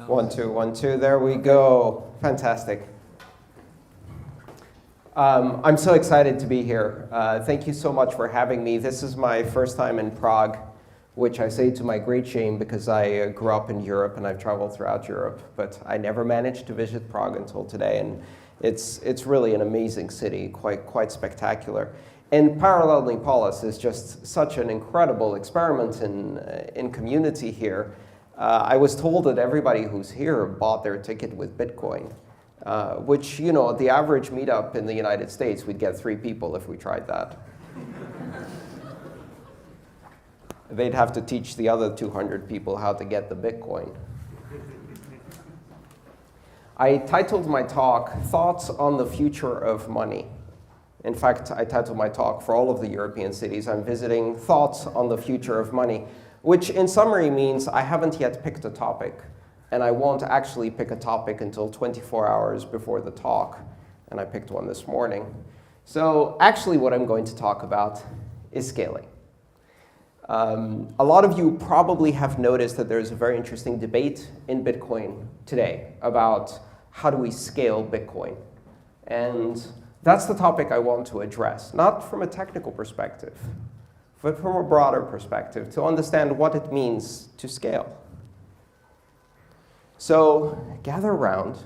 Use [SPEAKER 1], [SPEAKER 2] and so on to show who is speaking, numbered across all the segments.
[SPEAKER 1] 1, 2, 1, 2. There we go. Fantastic. I'm so excited to be here. Thank you so much for having me. This is my first time in Prague, which I say to my great shame because I grew up in Europe and I've traveled throughout Europe, but I never managed to visit Prague until today, and it's really an amazing city, quite spectacular. And Antonopoulos is just such an incredible experiment in community here. I was told that everybody who's here bought their ticket with Bitcoin, which, you know, at the average meetup in the United States, we'd get 3 people if we tried that. They'd have to teach the other 200 people how to get the Bitcoin. I titled my talk, Thoughts on the Future of Money. In fact, I titled my talk for all of the European cities. I'm visiting Thoughts on the Future of Money, which in summary means I haven't yet picked a topic, and I won't actually pick a topic until 24 hours before the talk, and I picked one this morning. So actually what I'm going to talk about is scaling. A lot of you probably have noticed that there's a very interesting debate in Bitcoin today about how do we scale Bitcoin. And that's the topic I want to address, not from a technical perspective, but from a broader perspective, to understand what it means to scale. So gather around,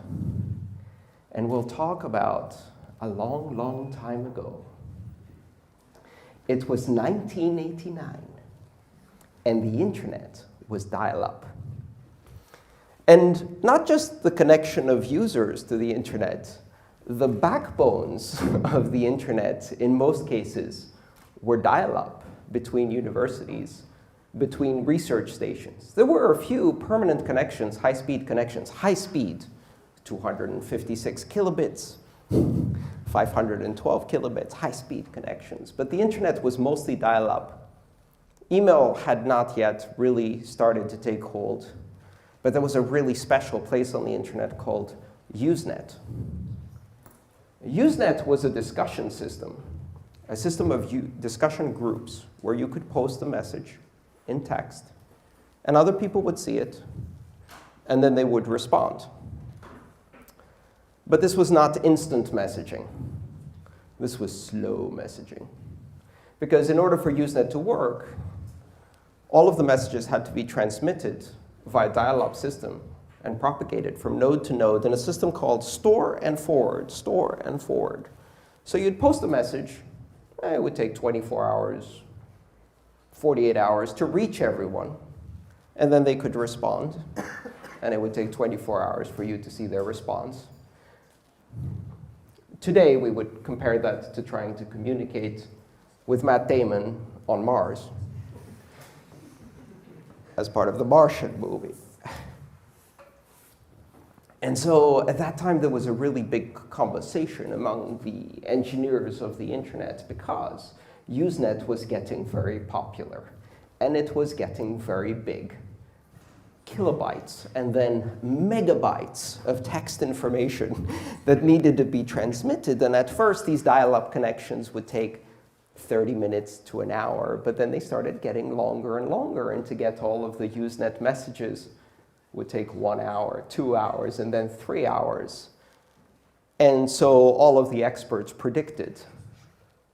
[SPEAKER 1] and we'll talk about a long, long time ago. It was 1989, and the internet was dial-up. And not just the connection of users to the internet, the backbones of the internet, in most cases, were dial-up between universities, between research stations. There were a few permanent connections, high-speed connections. High-speed, 256 kilobits, 512 kilobits, high-speed connections. But the internet was mostly dial-up. Email had not yet really started to take hold, but there was a really special place on the internet called Usenet. Usenet was a discussion system of discussion groups where you could post a message in text, and other people would see it, and then they would respond. But this was not instant messaging. This was slow messaging. Because in order for Usenet to work, all of the messages had to be transmitted via dial-up system and propagated from node to node in a system called store and forward, store and forward. So you'd post a message, it would take 24 hours, 48 hours to reach everyone, and then they could respond, and it would take 24 hours for you to see their response. Today, we would compare that to trying to communicate with Matt Damon on Mars as part of the Martian movie. And so at that time, there was a really big conversation among the engineers of the internet because Usenet was getting very popular, and it was getting very big. Kilobytes and then megabytes of text information that needed to be transmitted. And at first, these dial-up connections would take 30 minutes to an hour, but then they started getting longer and longer, and to get all of the Usenet messages would take 1 hour, 2 hours, and then 3 hours. And so all of the experts predicted,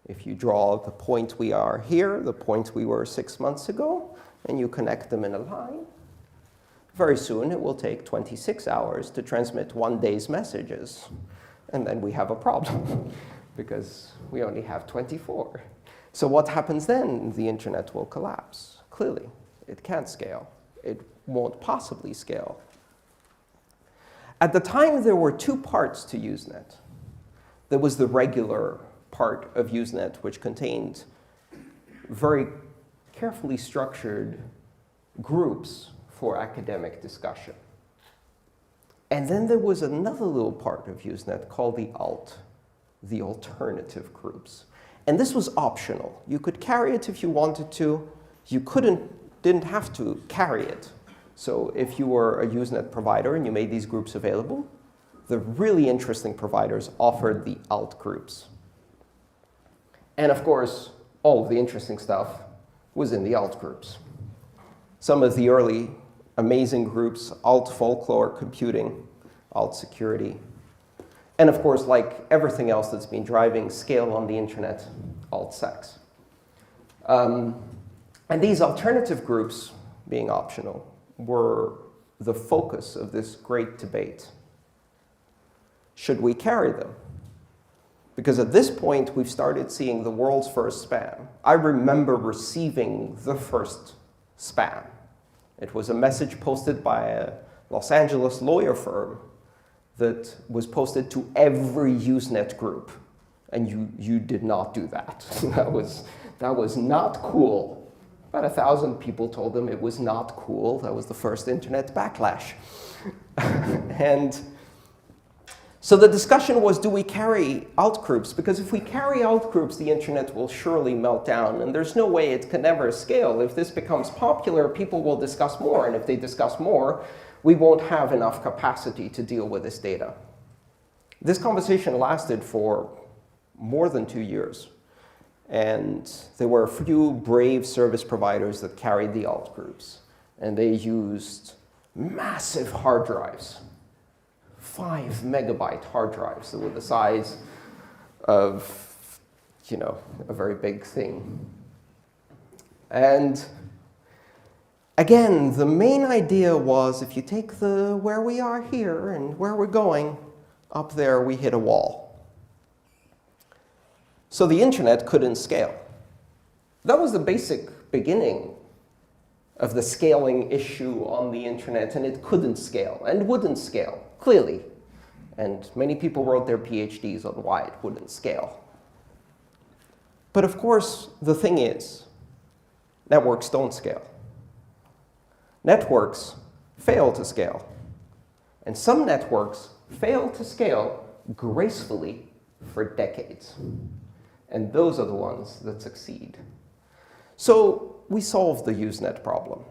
[SPEAKER 1] if you draw the point we are here, the point we were 6 months ago, and you connect them in a line, very soon it will take 26 hours to transmit 1 day's messages. And then we have a problem, because we only have 24. So what happens then? The internet will collapse. Clearly, it can't scale. It won't possibly scale. At the time, there were 2 parts to Usenet. There was the regular part of Usenet, which contained very carefully structured groups for academic discussion. And then there was another little part of Usenet called the alternative groups. And this was optional. You could carry it if you wanted to. You didn't have to carry it. So if you were a Usenet provider and you made these groups available, the really interesting providers offered the alt groups. And of course, all of the interesting stuff was in the alt groups. Some of the early amazing groups, alt folklore computing, alt security, and of course, like everything else that's been driving scale on the internet, alt sex. And these alternative groups, being optional, were the focus of this great debate. Should we carry them? Because at this point, we've started seeing the world's first spam. I remember receiving the first spam. It was a message posted by a Los Angeles lawyer firm that was posted to every Usenet group. And you did not do that. That was not cool. About 1,000 people told them it was not cool. That was the first internet backlash. And so the discussion was, do we carry outgroups? Because if we carry outgroups, the internet will surely melt down. And there's no way it can ever scale. If this becomes popular, people will discuss more. And if they discuss more, we won't have enough capacity to deal with this data. This conversation lasted for more than 2 years. And there were a few brave service providers that carried the alt groups. And they used massive hard drives, 5 megabyte hard drives that were the size of, a very big thing. And again, the main idea was if you take where we are here and where we're going, up there we hit a wall. So the internet couldn't scale. That was the basic beginning of the scaling issue on the internet, and it couldn't scale and wouldn't scale, clearly. And many people wrote their PhDs on why it wouldn't scale. But of course, the thing is, networks don't scale. Networks fail to scale. And some networks fail to scale gracefully for decades. And those are the ones that succeed. So we solved the Usenet problem.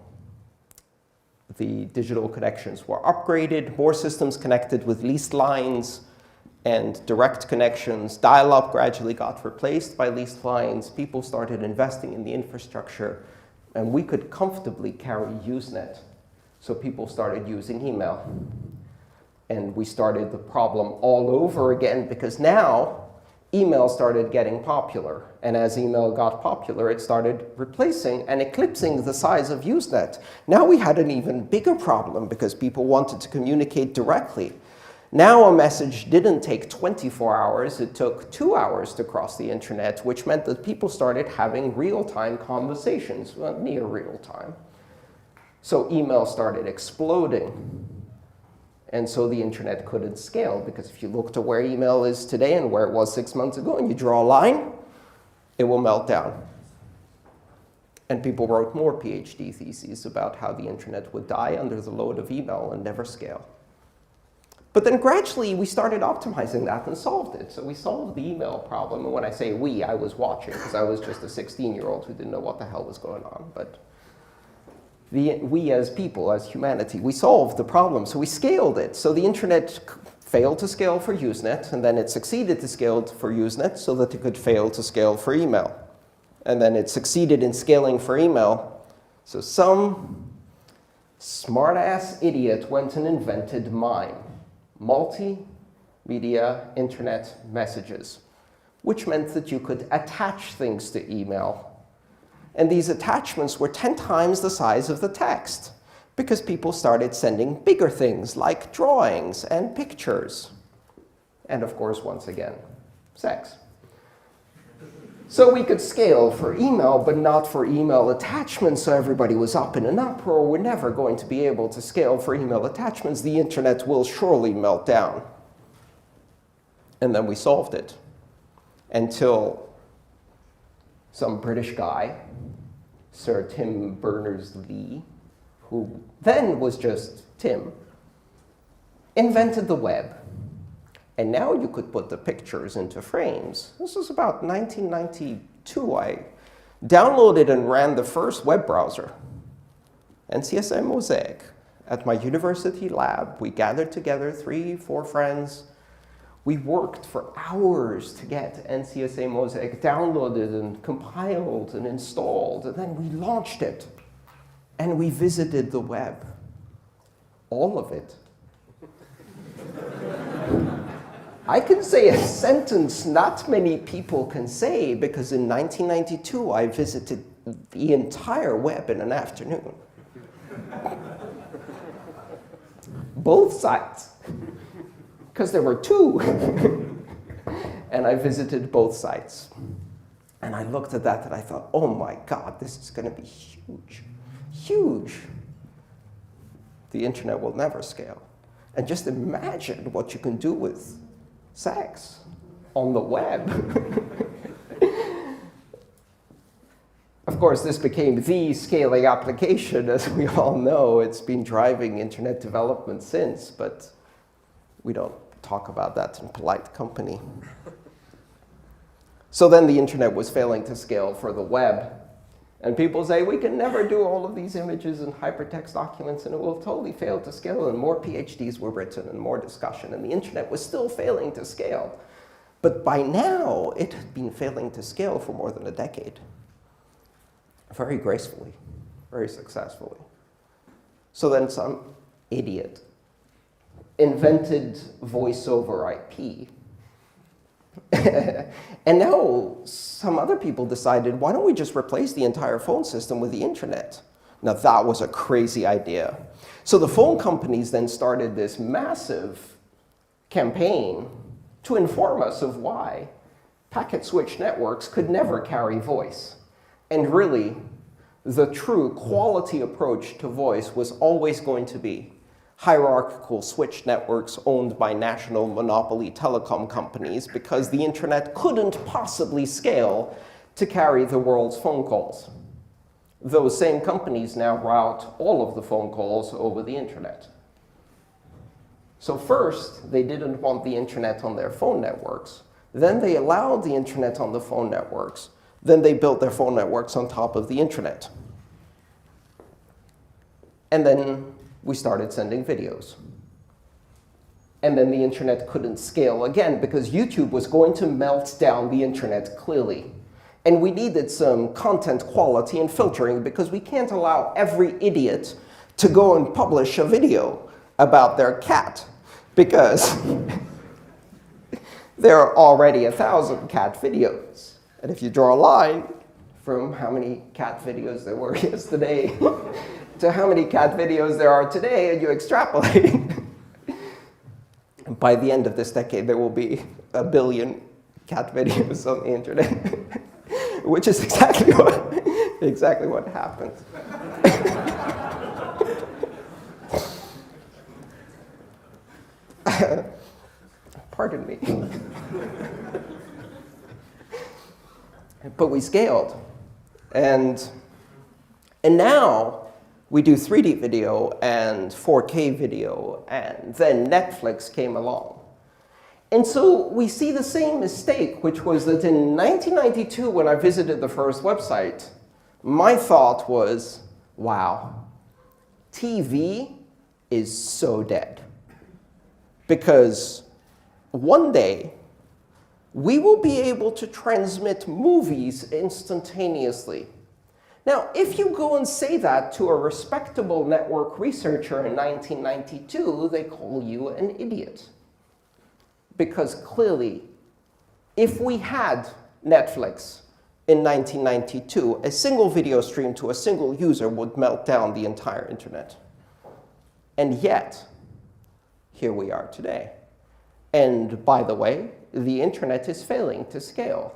[SPEAKER 1] The digital connections were upgraded, more systems connected with leased lines and direct connections. Dial-up gradually got replaced by leased lines. People started investing in the infrastructure, and we could comfortably carry Usenet. So people started using email. And we started the problem all over again, because now email started getting popular. And as email got popular, it started replacing and eclipsing the size of Usenet. Now we had an even bigger problem because people wanted to communicate directly. Now a message didn't take 24 hours, it took 2 hours to cross the internet, which meant that people started having real-time conversations, well, near real-time. So email started exploding. And so the internet couldn't scale, because if you look to where email is today and where it was 6 months ago, and you draw a line, it will melt down. And people wrote more PhD theses about how the internet would die under the load of email and never scale. But then gradually, we started optimizing that and solved it. So we solved the email problem. And when I say we, I was watching, because I was just a 16-year-old who didn't know what the hell was going on. But we as people, as humanity, we solved the problem. So we scaled it. So the internet failed to scale for Usenet, and then it succeeded to scale for Usenet so that it could fail to scale for email. And then it succeeded in scaling for email. So some smart-ass idiot went and invented MIME, multimedia internet messages, which meant that you could attach things to email. And these attachments were 10 times the size of the text, because people started sending bigger things like drawings and pictures. And of course, once again, sex. So we could scale for email, but not for email attachments, so everybody was up in an uproar. We're never going to be able to scale for email attachments. The internet will surely melt down. And then we solved it, until some British guy, Sir Tim Berners-Lee, who then was just Tim, invented the web. And now you could put the pictures into frames. This was about 1992. I downloaded and ran the first web browser, NCSM Mosaic. At my university lab, we gathered together 3, 4 friends. We worked for hours to get NCSA Mosaic downloaded and compiled and installed. And then we launched it. And we visited the web. all of it. I can say a sentence not many people can say, because in 1992 I visited the entire web in an afternoon. Both sites, because there were two. And I visited both sites. And I looked at that and I thought, oh my God, this is going to be huge, huge. The internet will never scale. And just imagine what you can do with sex on the web. Of course, this became the scaling application, as we all know. It's been driving internet development since, but we don't talk about that in polite company. So then the internet was failing to scale for the web. And people say, we can never do all of these images and hypertext documents, and it will totally fail to scale. And more PhDs were written and more discussion, and the internet was still failing to scale. But by now, it had been failing to scale for more than a decade. Very gracefully, very successfully. So then some idiot invented voice over IP. And now some other people decided, why don't we just replace the entire phone system with the internet? Now that was a crazy idea. So the phone companies then started this massive campaign to inform us of why packet switch networks could never carry voice. And really, the true quality approach to voice was always going to be hierarchical switch networks owned by national monopoly telecom companies, because the internet couldn't possibly scale to carry the world's phone calls. Those same companies now route all of the phone calls over the internet. So first, they didn't want the internet on their phone networks. Then they allowed the internet on the phone networks. Then they built their phone networks on top of the internet. And then we started sending videos. And then the internet couldn't scale again, because YouTube was going to melt down the internet clearly. And we needed some content quality and filtering, because we can't allow every idiot to go and publish a video about their cat, because there are already 1,000 cat videos. And if you draw a line from how many cat videos there were yesterday to how many cat videos there are today, and you extrapolate, by the end of this decade, there will be 1 billion cat videos on the internet, which is exactly what happened. Pardon me. But we scaled. And now we do 3D video and 4K video, and then Netflix came along. And so we see the same mistake, which was that in 1992, when I visited the first website, my thought was, wow, TV is so dead. Because one day, we will be able to transmit movies instantaneously. Now, if you go and say that to a respectable network researcher in 1992, they call you an idiot. Because clearly, if we had Netflix in 1992, a single video stream to a single user would melt down the entire internet. And yet, here we are today. And by the way, the internet is failing to scale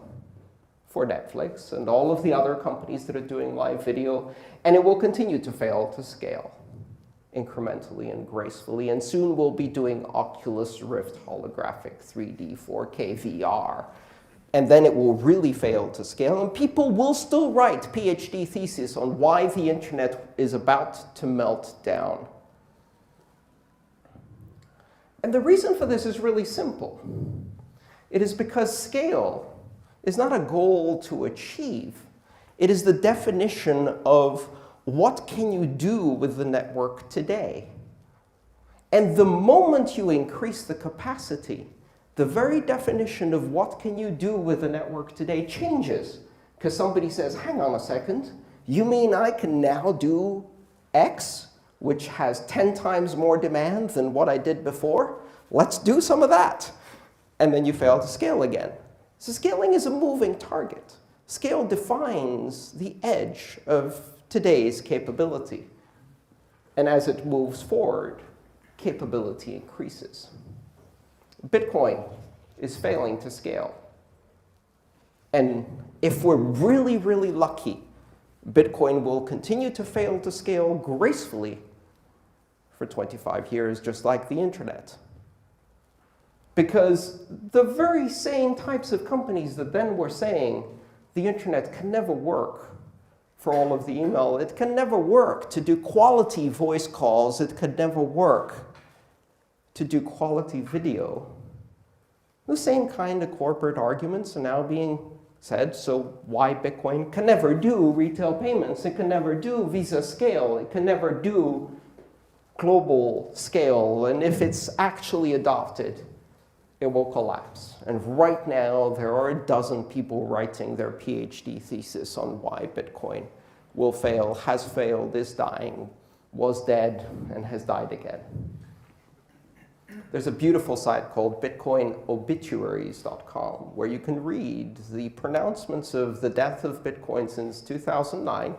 [SPEAKER 1] for Netflix and all of the other companies that are doing live video, and it will continue to fail to scale incrementally and gracefully, and soon we'll be doing Oculus Rift holographic 3D 4K VR, and then it will really fail to scale, and people will still write PhD theses on why the internet is about to melt down. And the reason for this is really simple. It is because scale is not a goal to achieve. It is the definition of what can you do with the network today. And the moment you increase the capacity, the very definition of what can you do with the network today changes. Because somebody says, hang on a second, you mean I can now do X which has 10 times more demand than what I did before. Let's do some of that. And then you fail to scale again. So scaling is a moving target. Scale defines the edge of today's capability. And as it moves forward, capability increases. Bitcoin is failing to scale. And if we're really, really lucky, Bitcoin will continue to fail to scale gracefully for 25 years, just like the internet. Because the very same types of companies that then were saying the internet can never work for all of the email, it can never work to do quality voice calls, it could never work to do quality video. The same kind of corporate arguments are now being said, so why Bitcoin can never do retail payments, it can never do Visa scale, it can never do global scale, and if it's actually adopted, it will collapse. And right now, there are a dozen people writing their PhD thesis on why Bitcoin will fail, has failed, is dying, was dead, and has died again. There's a beautiful site called bitcoinobituaries.com where you can read the pronouncements of the death of Bitcoin since 2009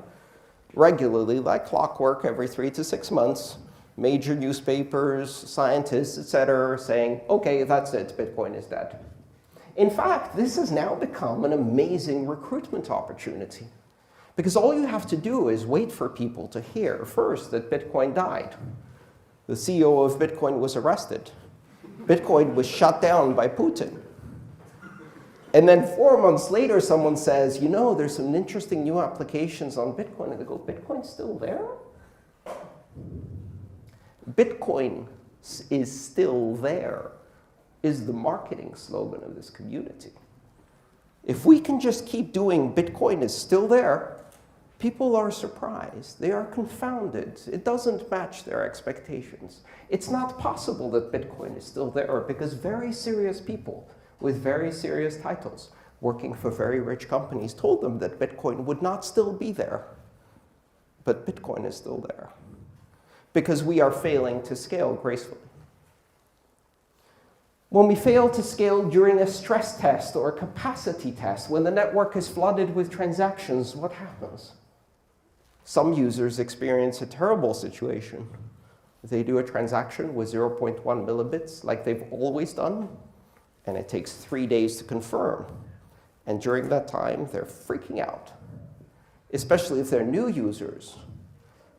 [SPEAKER 1] regularly, like clockwork, every 3 to 6 months. Major newspapers, scientists, etc., saying, okay, that's it, Bitcoin is dead. In fact, this has now become an amazing recruitment opportunity. Because all you have to do is wait for people to hear first that Bitcoin died. The CEO of Bitcoin was arrested. Bitcoin was shut down by Putin. And then 4 months later, someone says, you know, there's some interesting new applications on Bitcoin. And they go, Bitcoin's still there? Bitcoin is still there is the marketing slogan of this community. If we can just keep doing Bitcoin is still there, people are surprised. They are confounded. It doesn't match their expectations. It's not possible that Bitcoin is still there because very serious people with very serious titles working for very rich companies told them that Bitcoin would not still be there. But Bitcoin is still there because we are failing to scale gracefully. When we fail to scale during a stress test or a capacity test, when the network is flooded with transactions, what happens? Some users experience a terrible situation. They do a transaction with 0.1 millibits like they've always done, and it takes 3 days to confirm. And during that time, they're freaking out, especially if they're new users,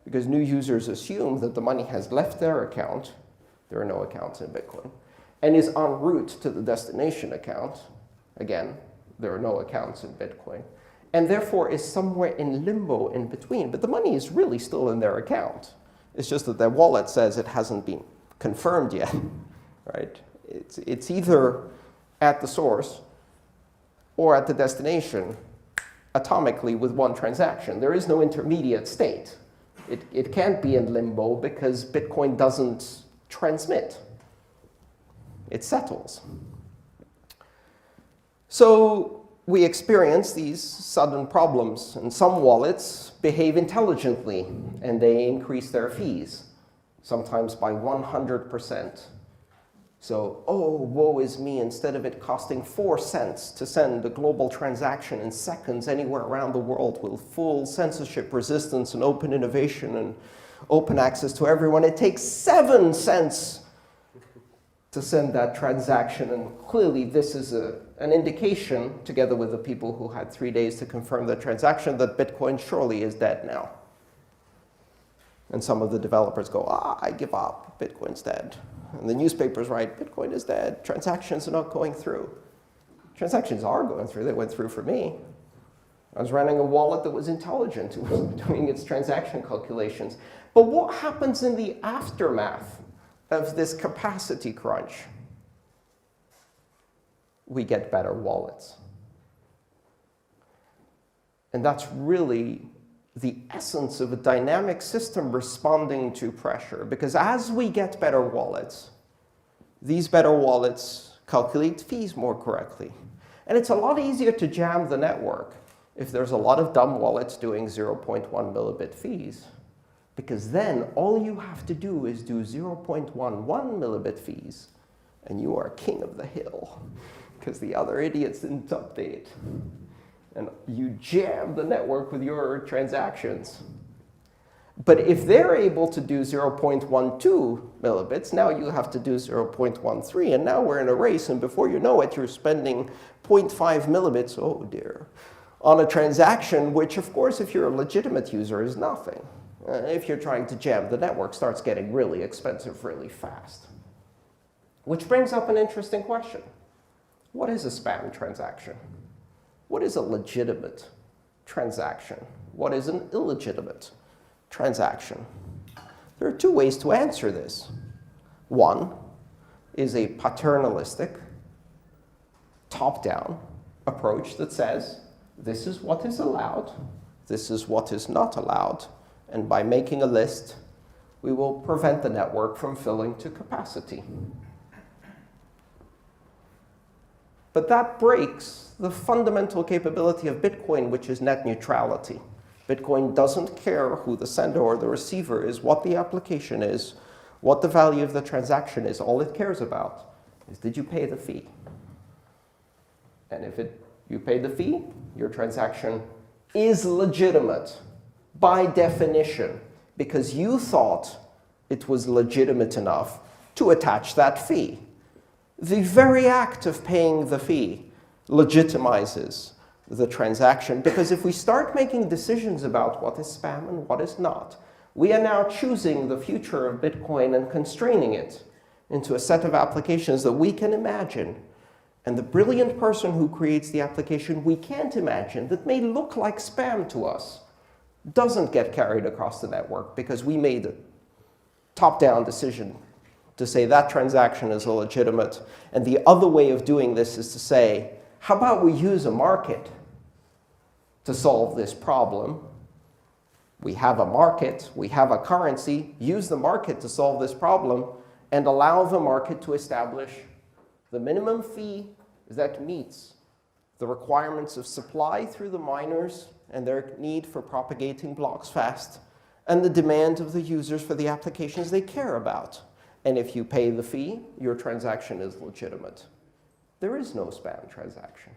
[SPEAKER 1] because new users assume that the money has left their account. There are no accounts in Bitcoin, and is en route to the destination account. Again, there are no accounts in Bitcoin, and therefore is somewhere in limbo in between. But the money is really still in their account. It's just that their wallet says it hasn't been confirmed yet, right? It's either at the source or at the destination atomically with one transaction. There is no intermediate state. It can't be in limbo because Bitcoin doesn't transmit. It settles. So we experience these sudden problems, and some wallets behave intelligently, and they increase their fees, sometimes by 100%. So, oh, woe is me, instead of it costing 4 cents to send a global transaction in seconds anywhere around the world with full censorship resistance and open innovation and open access to everyone, it takes 7 cents to send that transaction. And clearly this is an indication, together with the people who had 3 days to confirm the transaction, that Bitcoin surely is dead now. And some of the developers go, I give up, Bitcoin's dead. And the newspapers write, Bitcoin is dead, transactions are not going through. Transactions are going through, they went through for me. I was running a wallet that was intelligent, it was doing its transaction calculations. But what happens in the aftermath of this capacity crunch? We get better wallets. And that's really the essence of a dynamic system responding to pressure. Because as we get better wallets, these better wallets calculate fees more correctly. And it's a lot easier to jam the network if there's a lot of dumb wallets doing 0.1 millibit fees. Because then all you have to do is do 0.11 millibit fees, and you are king of the hill, because the other idiots didn't update. And you jam the network with your transactions. But if they're able to do 0.12 millibits, now you have to do 0.13, and now we're in a race, and before you know it, you're spending 0.5 millibits, oh dear, on a transaction, which of course, if you're a legitimate user, is nothing. If you're trying to jam, the network starts getting really expensive really fast. Which brings up an interesting question. What is a spam transaction? What is a legitimate transaction? What is an illegitimate transaction? There are two ways to answer this. One is a paternalistic, top-down approach that says, this is what is allowed, this is what is not allowed, and by making a list, we will prevent the network from filling to capacity. But that breaks the fundamental capability of Bitcoin, which is net neutrality. Bitcoin doesn't care who the sender or the receiver is, what the application is, what the value of the transaction is. All it cares about is, did you pay the fee? And if you pay the fee, your transaction is legitimate by definition, because you thought it was legitimate enough to attach that fee. The very act of paying the fee legitimizes the transaction, because if we start making decisions about what is spam and what is not, we are now choosing the future of Bitcoin and constraining it into a set of applications that we can imagine. And the brilliant person who creates the application we can't imagine, that may look like spam to us, doesn't get carried across the network, because we made a top-down decision to say that transaction is illegitimate. And the other way of doing this is to say, how about we use a market to solve this problem? We have a market, we have a currency, use the market to solve this problem, and allow the market to establish the minimum fee that meets the requirements of supply through the miners and their need for propagating blocks fast, and the demand of the users for the applications they care about. And if you pay the fee, your transaction is legitimate. There is no spam transaction.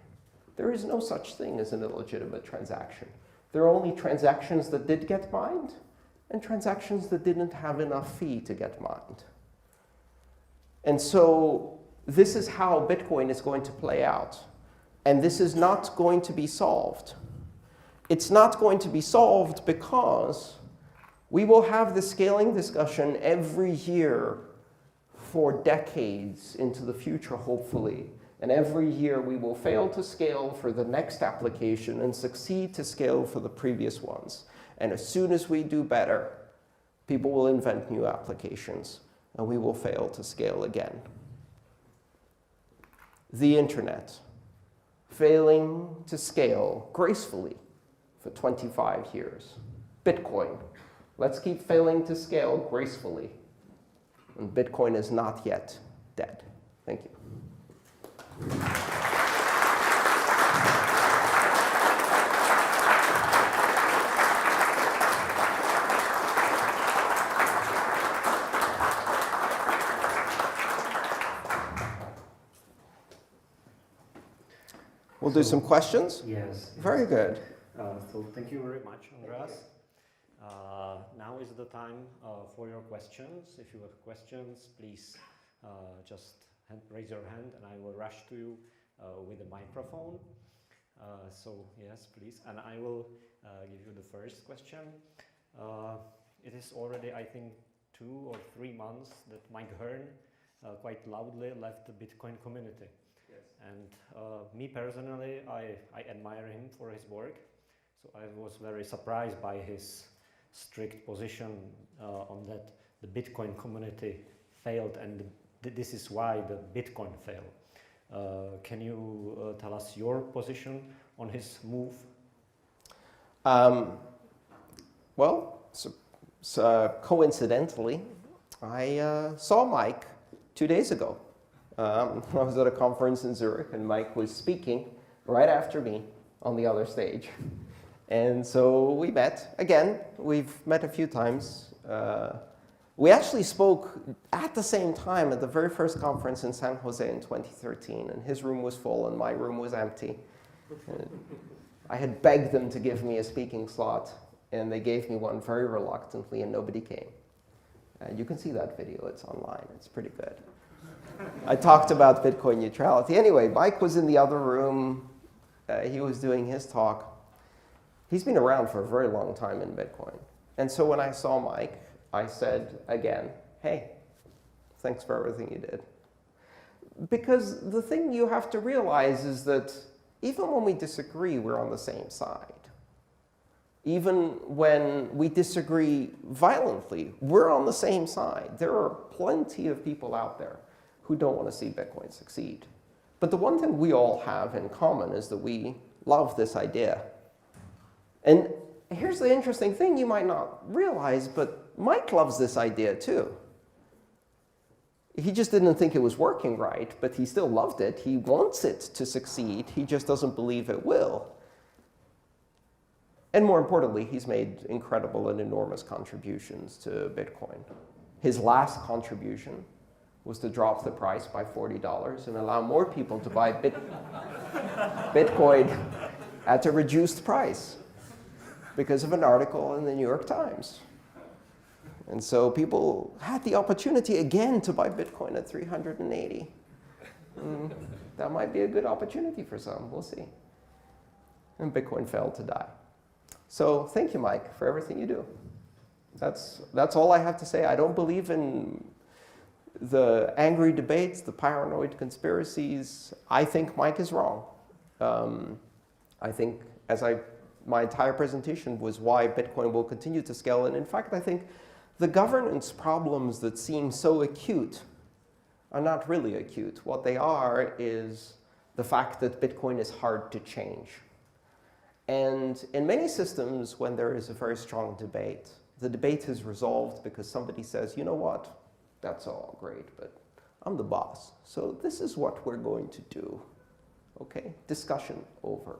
[SPEAKER 1] There is no such thing as an illegitimate transaction. There are only transactions that did get mined and transactions that didn't have enough fee to get mined. And so this is how Bitcoin is going to play out. And this is not going to be solved. It's not going to be solved because we will have the scaling discussion every year for decades into the future, hopefully. And every year we will fail to scale for the next application and succeed to scale for the previous ones. And as soon as we do better, people will invent new applications, and we will fail to scale again. The internet, failing to scale gracefully for 25 years. Bitcoin, let's keep failing to scale gracefully. And Bitcoin is not yet dead. Thank you. We'll do some questions?
[SPEAKER 2] Yes.
[SPEAKER 1] Very good.
[SPEAKER 2] So thank you very much, Andreas. Now is the time for your questions. If you have questions, please just raise your hand and I will rush to you with a microphone. So yes, please. And I will give you the first question. It is already, I think, 2 or 3 months that Mike Hearn quite loudly left the Bitcoin community. Yes. And me personally, I admire him for his work. So I was very surprised by his strict position on that the Bitcoin community failed, and this is why the Bitcoin failed. Can you tell us your position on his move?
[SPEAKER 1] Well, coincidentally, I saw Mike 2 days ago. I was at a conference in Zurich, and Mike was speaking right after me on the other stage. And so we met. Again, we've met a few times we actually spoke at the same time at the very first conference in San Jose in 2013, and his room was full and my room was empty. And I had begged them to give me a speaking slot, and they gave me one very reluctantly, and nobody came. You can see that video, it's online, it's pretty good. I talked about Bitcoin neutrality. Anyway, Mike was in the other room, he was doing his talk. He's been around for a very long time in Bitcoin. And so when I saw Mike, I said again, hey, thanks for everything you did. Because the thing you have to realize is that even when we disagree, we're on the same side. Even when we disagree violently, we're on the same side. There are plenty of people out there who don't want to see Bitcoin succeed. But the one thing we all have in common is that we love this idea. And here's the interesting thing you might not realize, but Mike loves this idea too. He just didn't think it was working right, but he still loved it. He wants it to succeed. He just doesn't believe it will. And more importantly, he's made incredible and enormous contributions to Bitcoin. His last contribution was to drop the price by $40 and allow more people to buy Bitcoin at a reduced price because of an article in the New York Times. And so people had the opportunity again to buy Bitcoin at 380. That might be a good opportunity for some, we'll see. And Bitcoin failed to die. So thank you, Mike, for everything you do. That's all I have to say. I don't believe in the angry debates, the paranoid conspiracies. I think Mike is wrong. I think, my entire presentation was why Bitcoin will continue to scale. And in fact, I think the governance problems that seem so acute are not really acute. What they are is the fact that Bitcoin is hard to change. And in many systems, when there is a very strong debate, the debate is resolved because somebody says, you know what, that's all great, but I'm the boss. So this is what we're going to do. Okay, discussion over.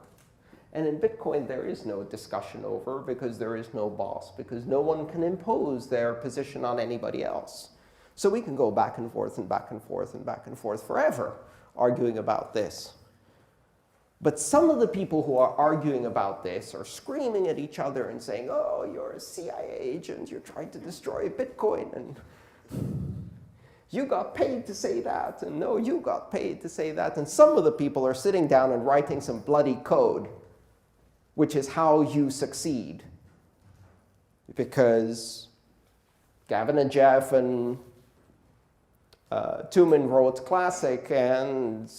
[SPEAKER 1] And in Bitcoin, there is no discussion over because there is no boss, because no one can impose their position on anybody else. So we can go back and forth and back and forth and back and forth forever arguing about this. But some of the people who are arguing about this are screaming at each other and saying, oh, you're a CIA agent, you're trying to destroy Bitcoin, and you got paid to say that, and no, you got paid to say that. And some of the people are sitting down and writing some bloody code, which is how you succeed. Because Gavin and Jeff and Tuman wrote Classic, and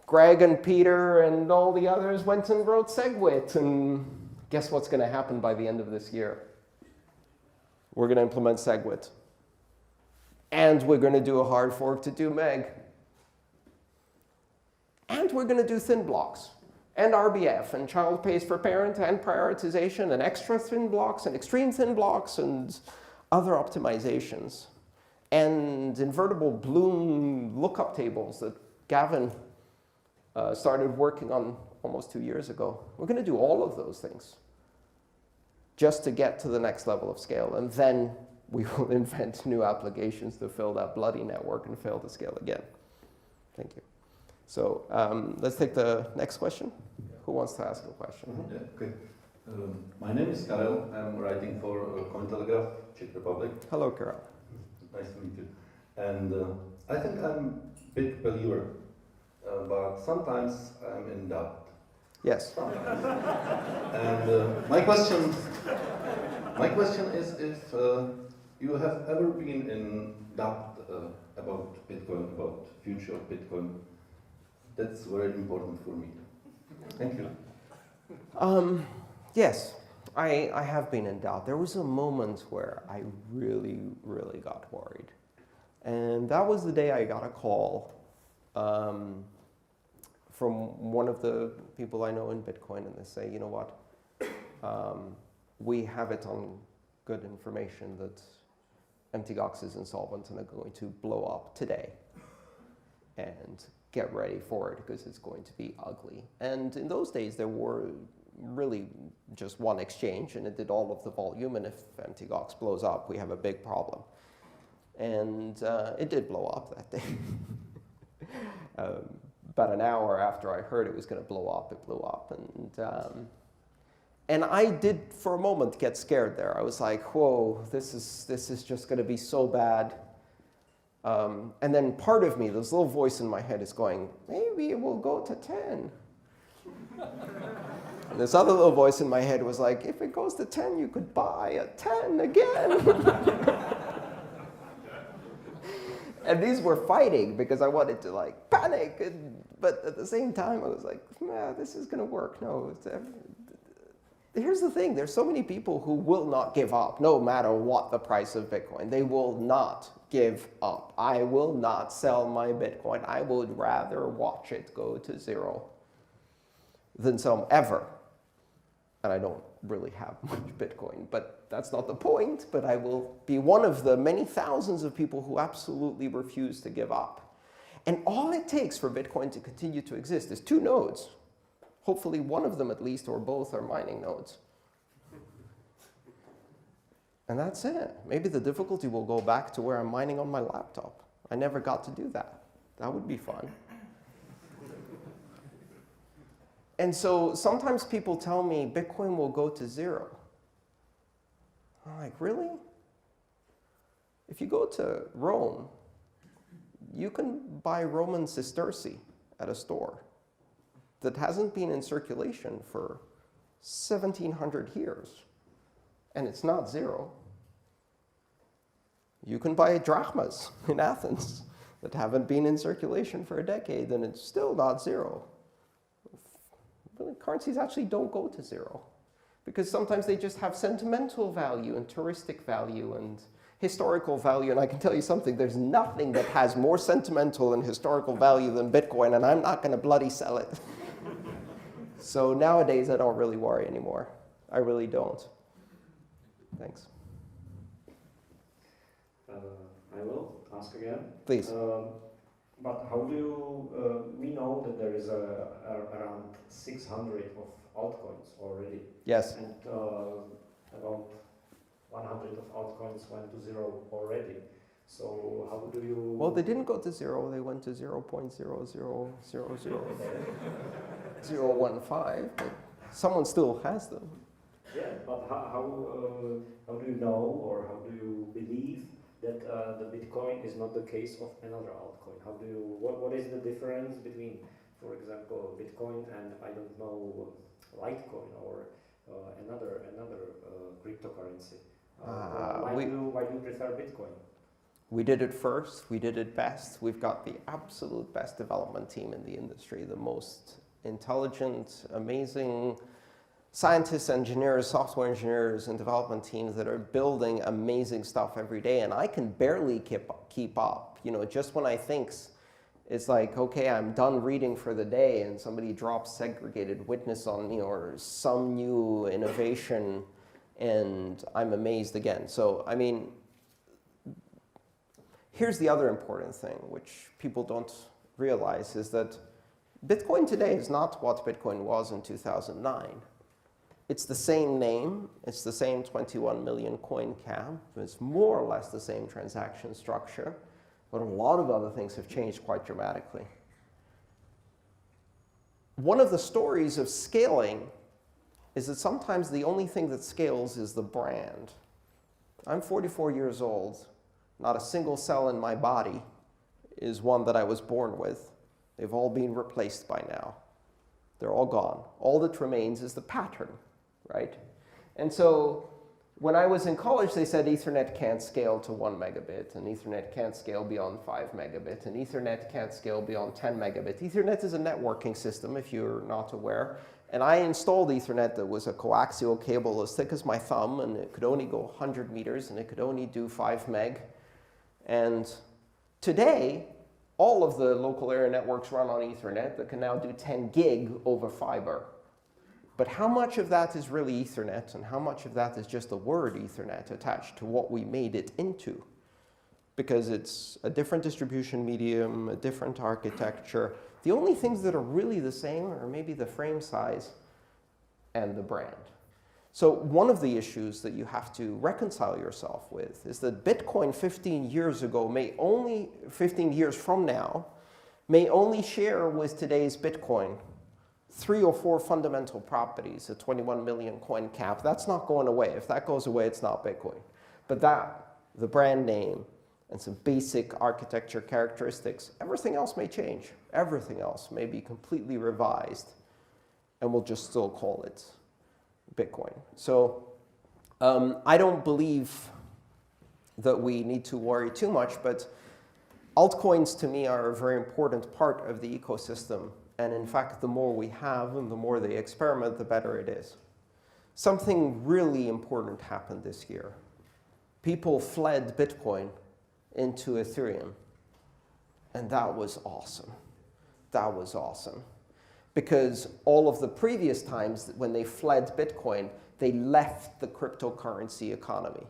[SPEAKER 1] Greg and Peter and all the others went and wrote SegWit. And guess what's going to happen by the end of this year? We're going to implement SegWit. And we're going to do a hard fork to do Meg. And we're going to do thin blocks. And RBF, and child pays for parent, and prioritization, and extra thin blocks, and extreme thin blocks, and other optimizations. And invertible Bloom lookup tables that Gavin started working on almost 2 years ago. We're going to do all of those things just to get to the next level of scale. And then we will invent new applications to fill that bloody network and fail to scale again. Thank you. So let's take the next question. Who wants to ask a question?
[SPEAKER 3] Yeah, okay. My name is Karel. I'm writing for Cointelegraph, Czech Republic.
[SPEAKER 1] Hello, Karel.
[SPEAKER 3] Nice to meet you. And I think I'm a big believer, but sometimes I'm in doubt.
[SPEAKER 1] Yes.
[SPEAKER 3] Sometimes. And my question is if you have ever been in doubt about Bitcoin, about future of Bitcoin. That's very important for me. Thank you.
[SPEAKER 1] Yes, I have been in doubt. There was a moment where I really, really got worried. And that was the day I got a call from one of the people I know in Bitcoin, and they say, you know what, we have it on good information that MTGOX is insolvent and are going to blow up today. And get ready for it because it's going to be ugly. And in those days, there were really just one exchange, and it did all of the volume, and if MTGOX blows up, we have a big problem. And it did blow up that day. About an hour after I heard it was going to blow up, it blew up. And I did, for a moment, get scared there. I was like, whoa, this is just going to be so bad. And then part of me, this little voice in my head is going, maybe it will go to 10. And this other little voice in my head was like, if it goes to 10, you could buy a 10 again. And these were fighting because I wanted to like panic. But at the same time, I was like, nah, this is going to work. No, here's the thing. There's so many people who will not give up, no matter what the price of Bitcoin. They will not give up. I will not sell my Bitcoin. I would rather watch it go to zero than sell ever. And I don't really have much Bitcoin, but that's not the point. But I will be one of the many thousands of people who absolutely refuse to give up. And all it takes for Bitcoin to continue to exist is 2 nodes. Hopefully one of them at least, or both, are mining nodes. And that's it. Maybe the difficulty will go back to where I'm mining on my laptop. I never got to do that. That would be fun. And so sometimes people tell me Bitcoin will go to 0. I'm like, really? If you go to Rome, you can buy Roman sesterce at a store that hasn't been in circulation for 1,700 years, and it's not 0. You can buy drachmas in Athens that haven't been in circulation for a decade, and it's still not 0. Currencies actually don't go to 0 because sometimes they just have sentimental value and touristic value and historical value. And I can tell you something, there's nothing that has more sentimental and historical value than Bitcoin, and I'm not going to bloody sell it. So nowadays, I don't really worry anymore. I really don't. Thanks.
[SPEAKER 2] I will ask again.
[SPEAKER 1] Please.
[SPEAKER 2] But how do you, we know that there is around 600 of altcoins already.
[SPEAKER 1] Yes.
[SPEAKER 2] And about 100 of altcoins went to 0 already. So how do you...
[SPEAKER 1] Well, they didn't go to 0. They went to 0.000000015, but someone still has them.
[SPEAKER 2] Yeah, but how do you know, or how do you believe that the Bitcoin is not the case of another altcoin? How do you, what is the difference between, for example, Bitcoin and, I don't know, Litecoin or another cryptocurrency? Why do you prefer Bitcoin?
[SPEAKER 1] We did it first. We did it best. We've got the absolute best development team in the industry, the most intelligent, amazing scientists, engineers, software engineers, and development teams that are building amazing stuff every day. And I can barely keep up. You know, just when I think it's like, okay, I'm done reading for the day, and somebody drops segregated witness on me or some new innovation, and I'm amazed again. So, I mean, here's the other important thing, which people don't realize, is that Bitcoin today is not what Bitcoin was in 2009. It's the same name. It's the same 21 million coin cap. It's more or less the same transaction structure. But a lot of other things have changed quite dramatically. One of the stories of scaling is that sometimes the only thing that scales is the brand. I'm 44 years old. Not a single cell in my body is one that I was born with. They've all been replaced by now. They're all gone. All that remains is the pattern, right? And so when I was in college, they said Ethernet can't scale to 1 megabit, and Ethernet can't scale beyond 5 megabit, and Ethernet can't scale beyond 10 megabit. Ethernet is a networking system, if you're not aware. And I installed Ethernet that was a coaxial cable as thick as my thumb, and it could only go 100 meters, and it could only do 5 meg. And today, all of the local area networks run on Ethernet that can now do 10 gig over fiber. But how much of that is really Ethernet, and how much of that is just the word Ethernet attached to what we made it into? Because it's a different distribution medium, a different architecture. The only things that are really the same are maybe the frame size and the brand. So one of the issues that you have to reconcile yourself with is that Bitcoin 15 years ago 15 years from now, may only share with today's Bitcoin 3 or 4 fundamental properties, a 21 million coin cap. That's not going away. If that goes away, it's not Bitcoin. But that, the brand name, and some basic architecture characteristics, everything else may change. Everything else may be completely revised, and we'll just still call it Bitcoin. So I don't believe that we need to worry too much, but altcoins to me are a very important part of the ecosystem. And in fact, the more we have and the more they experiment, the better it is. Something really important happened this year. People fled Bitcoin into Ethereum. And that was awesome. That was awesome. Because all of the previous times when they fled Bitcoin, they left the cryptocurrency economy.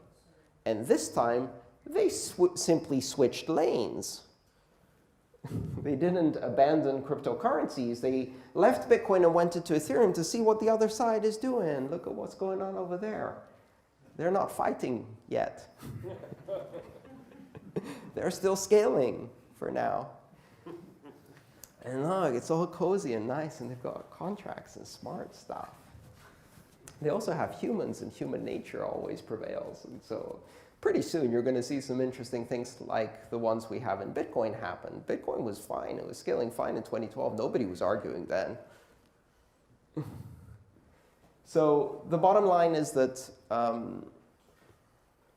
[SPEAKER 1] And this time, they simply switched lanes. They didn't abandon cryptocurrencies. They left Bitcoin and went into Ethereum to see what the other side is doing. Look at what's going on over there. They're not fighting yet. They're still scaling for now. And look, it's all cozy and nice, and they've got contracts and smart stuff. They also have humans, and human nature always prevails. And so pretty soon you're going to see some interesting things like the ones we have in Bitcoin happen. Bitcoin was fine. It was scaling fine in 2012. Nobody was arguing then. So the bottom line is that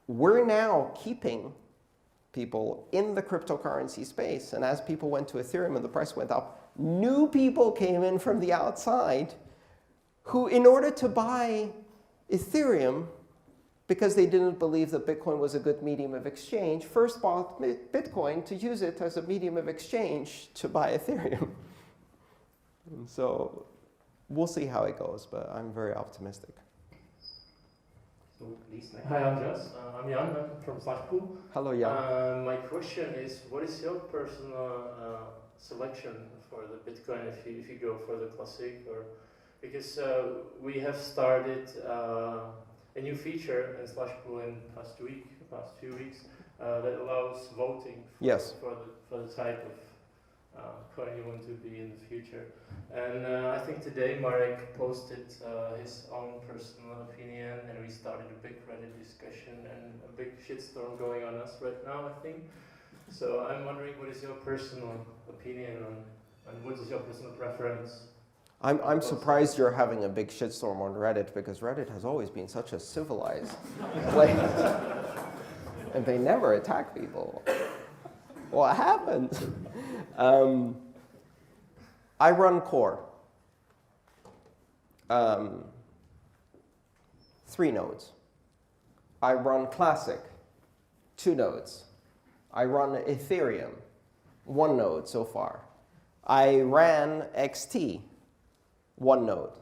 [SPEAKER 1] we're now keeping people in the cryptocurrency space. And as people went to Ethereum and the price went up, new people came in from the outside who, in order to buy Ethereum, because they didn't believe that Bitcoin was a good medium of exchange, first bought Bitcoin to use it as a medium of exchange to buy Ethereum. And so we'll see how it goes, but I'm very optimistic.
[SPEAKER 2] So please, next.
[SPEAKER 4] Hi Andreas, I'm Jan, I'm from Slashpool.
[SPEAKER 1] Hello, Jan.
[SPEAKER 4] My question is, what is your personal selection for the Bitcoin if you go for the classic, or because we have started a new feature in Slashpool in the past few weeks that allows voting for the type of coin you want to be in the future. And I think today Marek posted his own personal opinion, and we started a big Reddit discussion and a big shitstorm going on us right now, I think. So I'm wondering, what is your personal opinion on what is your personal preference?
[SPEAKER 1] I'm surprised you're having a big shitstorm on Reddit, because Reddit has always been such a civilized place. And they never attack people. What happened? I run core. 3 nodes. I run classic, 2 nodes. I run Ethereum, 1 node so far. I ran XT, 1 node.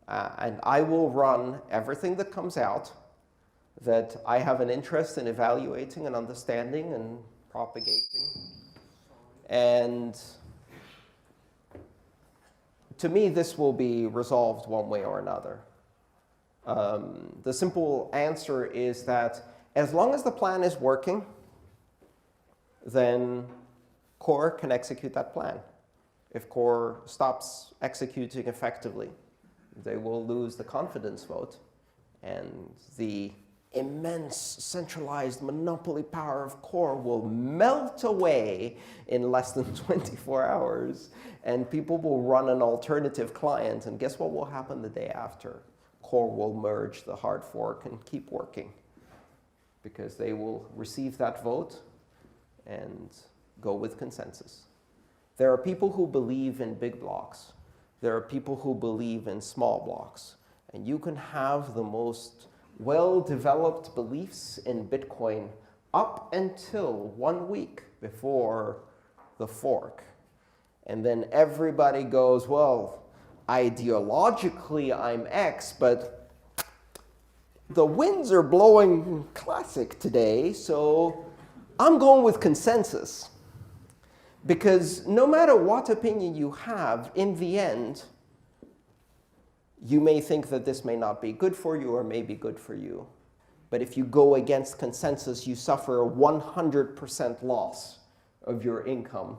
[SPEAKER 1] And I will run everything that comes out that I have an interest in evaluating and understanding and propagating. And to me, this will be resolved one way or another. The simple answer is that as long as the plan is working, then core can execute that plan. If core stops executing effectively, they will lose the confidence vote, and the immense centralized monopoly power of core will melt away in less than 24 hours, and people will run an alternative client, and guess what will happen the day after? Core will merge the hard fork and keep working, because they will receive that vote and go with consensus. There are people who believe in big blocks. There are people who believe in small blocks. And you can have the most well-developed beliefs in Bitcoin up until 1 week before the fork. And then everybody goes, well, ideologically I'm X, but the winds are blowing classic today, so I'm going with consensus. Because no matter what opinion you have, in the end, You may think that this may not be good for you or may be good for you. But if you go against consensus, you suffer a 100% loss of your income.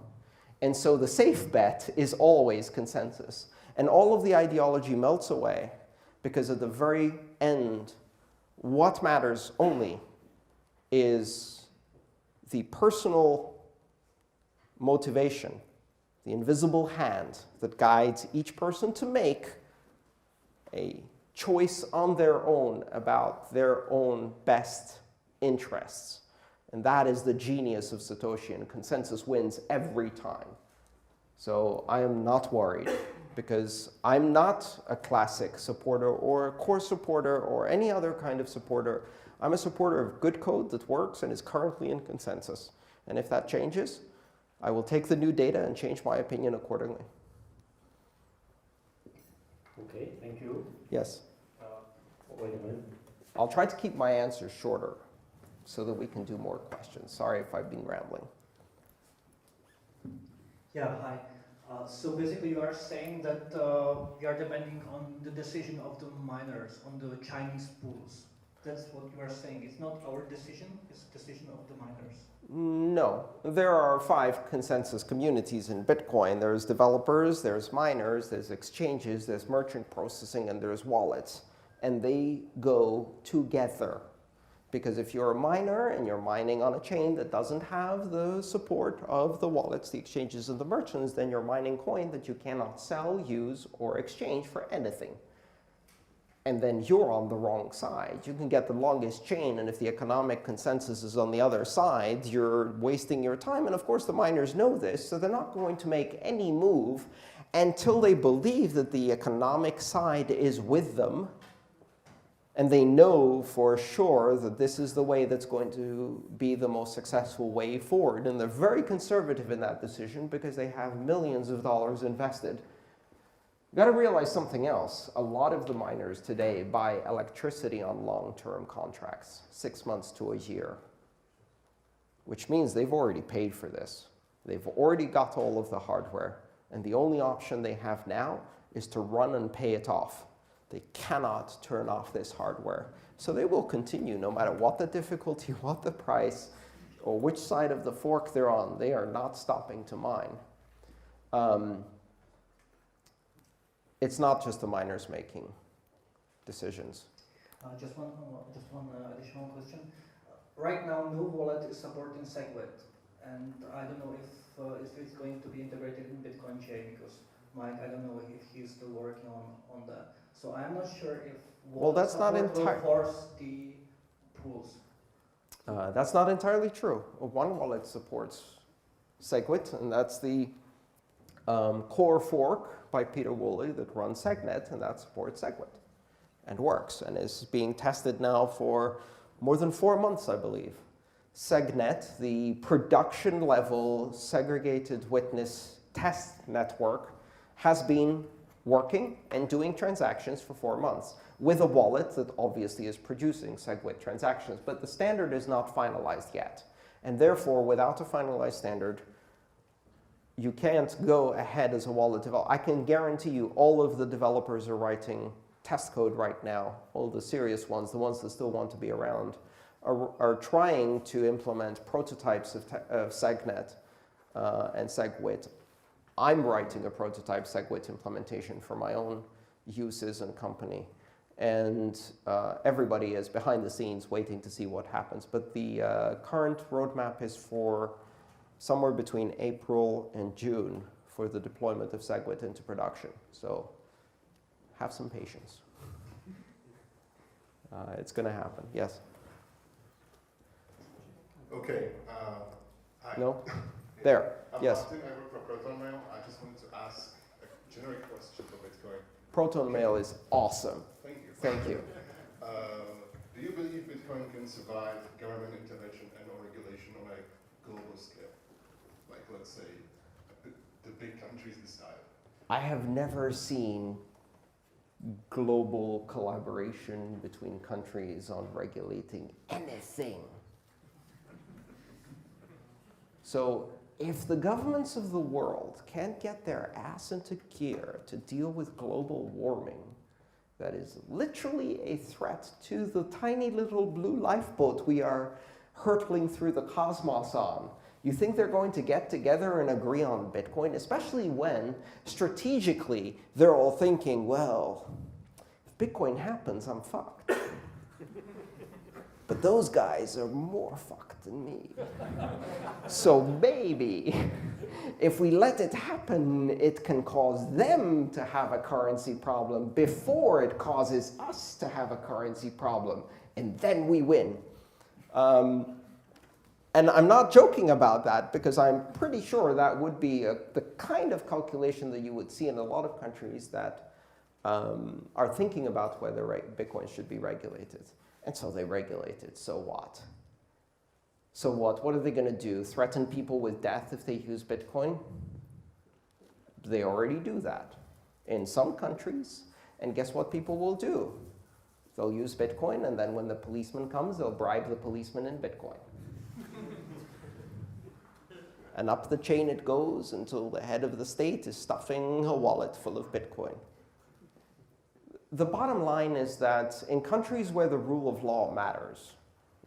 [SPEAKER 1] And so the safe bet is always consensus. And all of the ideology melts away because at the very end, what matters only is the personal motivation, the invisible hand that guides each person to make a choice on their own about their own best interests. And that is the genius of Satoshi, and consensus wins every time. So I am not worried, because I'm not a classic supporter or a core supporter or any other kind of supporter. I'm a supporter of good code that works and is currently in consensus. And if that changes, I will take the new data and change my opinion accordingly.
[SPEAKER 2] Okay, thank you.
[SPEAKER 1] Yes?
[SPEAKER 2] Wait a minute.
[SPEAKER 1] I'll try to keep my answers shorter so that we can do more questions. Sorry if I've been rambling.
[SPEAKER 5] Yeah, hi. So basically you are saying that we are depending on the decision of the miners, on the Chinese pools. That's what you are saying. It's not our decision, it's the decision of the miners.
[SPEAKER 1] No. There are 5 consensus communities in Bitcoin. There's developers, there's miners, there's exchanges, there's merchant processing, and there's wallets. And they go together. Because if you're a miner and you're mining on a chain that doesn't have the support of the wallets, the exchanges, and the merchants, then you're mining coin that you cannot sell, use, or exchange for anything. And then you're on the wrong side. You can get the longest chain, and if the economic consensus is on the other side, you're wasting your time. And of course, the miners know this, so they're not going to make any move until they believe that the economic side is with them. And they know for sure that this is the way that's going to be the most successful way forward. And they're very conservative in that decision because they have millions of dollars invested. You've got to realize something else. A lot of the miners today buy electricity on long-term contracts, 6 months to a year, which means they've already paid for this. They've already got all of the hardware. And the only option they have now is to run and pay it off. They cannot turn off this hardware. So they will continue no matter what the difficulty, what the price, or which side of the fork they're on. They are not stopping to mine. It's not just the miners making decisions.
[SPEAKER 5] Just one additional question. Right now, no wallet is supporting SegWit. And I don't know if it's going to be integrated in Bitcoin chain, because Mike, I don't know if he's still working on that. So I'm not sure if wallet will force the pools.
[SPEAKER 1] That's not entirely true. One wallet supports SegWit, and that's the core fork by Peter Woolley that runs SegNet, and that supports SegWit and works and is being tested now for more than 4 months, I believe. SegNet, the production level segregated witness test network, has been working and doing transactions for 4 months with a wallet that obviously is producing SegWit transactions, but the standard is not finalized yet. And therefore, without a finalized standard, you can't go ahead as a wallet developer. I can guarantee you all of the developers are writing test code right now, all the serious ones, the ones that still want to be around, are trying to implement prototypes of SegNet and SegWit. I'm writing a prototype SegWit implementation for my own uses and company. And everybody is behind the scenes waiting to see what happens. But the current roadmap is for somewhere between April and June for the deployment of SegWit into production. So have some patience. It's going to happen. Yes?
[SPEAKER 6] Okay. Hi.
[SPEAKER 1] No? There. Yes.
[SPEAKER 6] Martin, I work for ProtonMail. I just wanted to ask a generic question for Bitcoin.
[SPEAKER 1] ProtonMail is awesome.
[SPEAKER 6] Thank you.
[SPEAKER 1] Thank you.
[SPEAKER 6] Do you believe Bitcoin can survive government intervention and or regulation on a global scale? Like, let's say, the big countries decide.
[SPEAKER 1] I have never seen global collaboration between countries on regulating anything. So if the governments of the world can't get their ass into gear to deal with global warming, that is literally a threat to the tiny little blue lifeboat we are hurtling through the cosmos on. You think they're going to get together and agree on Bitcoin, especially when strategically they're all thinking, well, if Bitcoin happens, I'm fucked. But those guys are more fucked than me. So maybe if we let it happen, it can cause them to have a currency problem before it causes us to have a currency problem. And then we win. And I'm not joking about that, because I'm pretty sure that would be the kind of calculation that you would see in a lot of countries that are thinking about whether Bitcoin should be regulated. And so they regulate it. So what? So what? What are they going to do? Threaten people with death if they use Bitcoin? They already do that in some countries. And guess what people will do? They'll use Bitcoin, and then when the policeman comes, they'll bribe the policeman in Bitcoin. And up the chain it goes until the head of the state is stuffing a wallet full of Bitcoin. The bottom line is that in countries where the rule of law matters,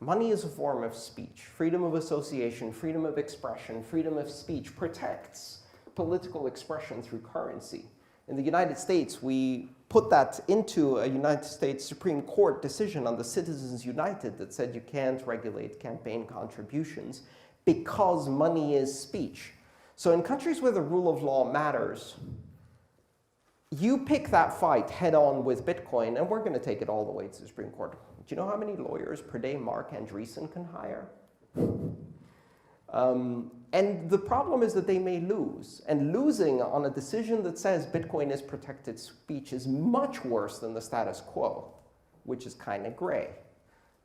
[SPEAKER 1] money is a form of speech. Freedom of association, freedom of expression, freedom of speech protects political expression through currency. In the United States, we put that into a United States Supreme Court decision on the Citizens United that said you can't regulate campaign contributions because money is speech. So in countries where the rule of law matters, you pick that fight head on with Bitcoin, and we're going to take it all the way to the Supreme Court. Do you know how many lawyers per day Mark Andreessen can hire? And the problem is that they may lose. And losing on a decision that says Bitcoin is protected speech is much worse than the status quo, which is kind of gray.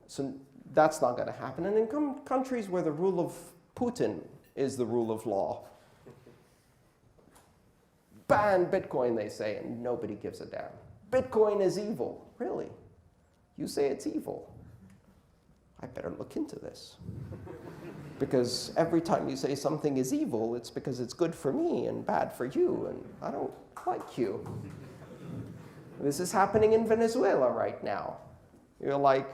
[SPEAKER 1] So that's not going to happen. And in countries where the rule of Putin is the rule of law, ban Bitcoin, they say, and nobody gives a damn. Bitcoin is evil. Really? You say it's evil? I better look into this. Because every time you say something is evil, it's because it's good for me and bad for you, and I don't like you. This is happening in Venezuela right now. You're like,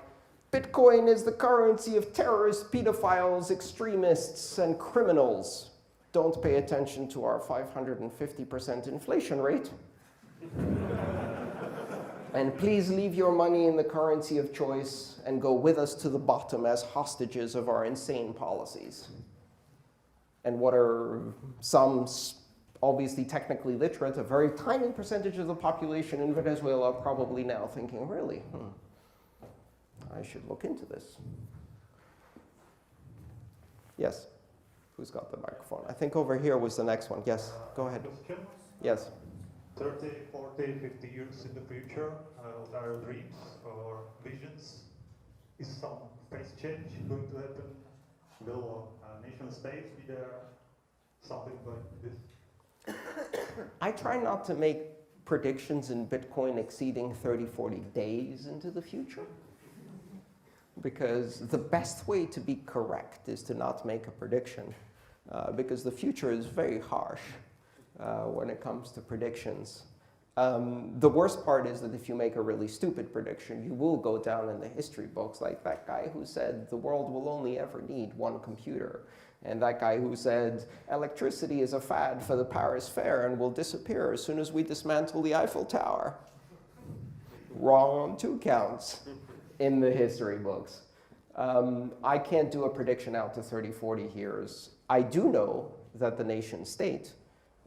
[SPEAKER 1] Bitcoin is the currency of terrorists, pedophiles, extremists, and criminals. Don't pay attention to our 550% inflation rate. And please leave your money in the currency of choice and go with us to the bottom as hostages of our insane policies. And what are some, obviously technically literate, a very tiny percentage of the population in Venezuela probably now thinking, really, I should look into this. Yes? Who's got the microphone? I think over here was the next one. Yes, go ahead.
[SPEAKER 7] Question?
[SPEAKER 1] Yes.
[SPEAKER 7] 30, 40, 50 years in the future, what are your dreams or visions? Is some phase change going to happen? Will nation states be there? Something like this?
[SPEAKER 1] I try not to make predictions in Bitcoin exceeding 30, 40 days into the future. Because the best way to be correct is to not make a prediction. Because the future is very harsh. When it comes to predictions. The worst part is that if you make a really stupid prediction, you will go down in the history books like that guy who said the world will only ever need one computer. And that guy who said electricity is a fad for the Paris Fair and will disappear as soon as we dismantle the Eiffel Tower. Wrong on 2 counts in the history books. I can't do a prediction out to 30, 40 years. I do know that the nation state,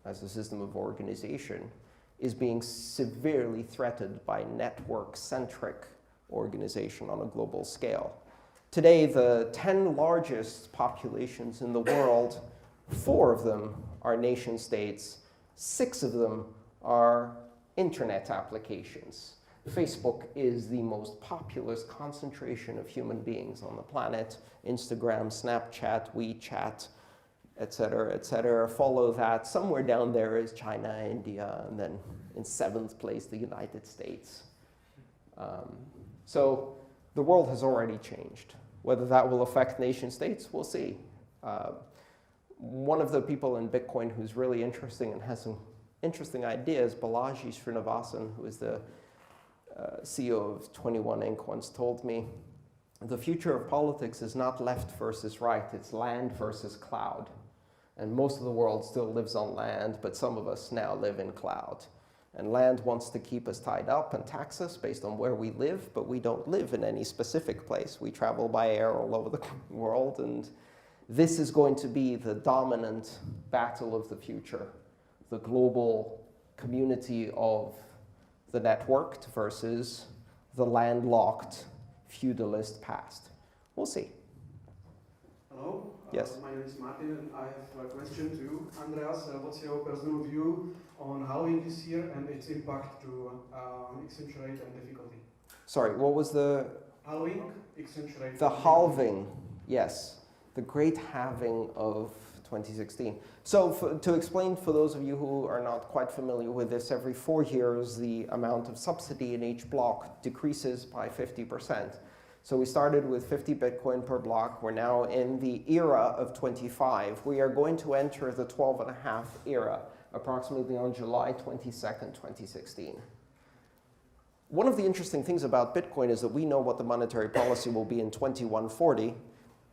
[SPEAKER 1] as a system of organization, is being severely threatened by network-centric organization on a global scale. Today, the 10 largest populations in the world, 4 of them are nation states, 6 of them are internet applications. Facebook is the most populous concentration of human beings on the planet. Instagram, Snapchat, WeChat, et cetera, follow that. Somewhere down there is China, India, and then in 7th place, the United States. So the world has already changed. Whether that will affect nation states, we'll see. One of the people in Bitcoin who's really interesting and has some interesting ideas, Balaji Srinivasan, who is the CEO of 21 Inc. once told me, the future of politics is not left versus right, it's land versus cloud. And most of the world still lives on land, but some of us now live in cloud. And land wants to keep us tied up and tax us based on where we live, but we don't live in any specific place. We travel by air all over the world, and this is going to be the dominant battle of the future. The global community of the networked versus the landlocked feudalist past. We'll see.
[SPEAKER 8] Hello.
[SPEAKER 1] Yes.
[SPEAKER 8] My name is Martin, and I have a question to you, Andreas. What's your personal view on halving this year and its impact to exchange rate and difficulty?
[SPEAKER 1] Sorry, what was the...
[SPEAKER 8] Halving, exchange rate.
[SPEAKER 1] The halving, yes. The great halving of 2016. So to explain for those of you who are not quite familiar with this, every 4 years the amount of subsidy in each block decreases by 50%. So we started with 50 Bitcoin per block. We're now in the era of 25. We are going to enter the 12.5 era, approximately on July 22nd, 2016. One of the interesting things about Bitcoin is that we know what the monetary policy will be in 2140,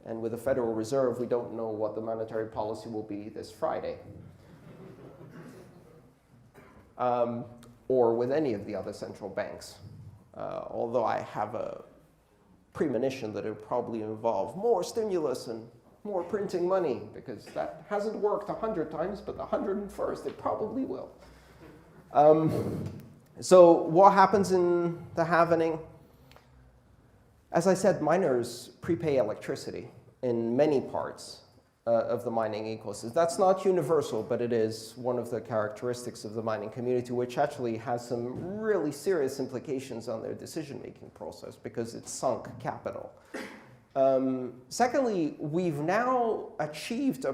[SPEAKER 1] and with the Federal Reserve, we don't know what the monetary policy will be this Friday. Or with any of the other central banks. Although I have a premonition that it will probably involve more stimulus and more printing money, because that hasn't worked 100 times, but the 101st it probably will. So what happens in the halvening? As I said, miners prepay electricity in many parts of the mining ecosystem. That's not universal, but it is one of the characteristics of the mining community, which actually has some really serious implications on their decision-making process because it's sunk capital. Secondly, we've now achieved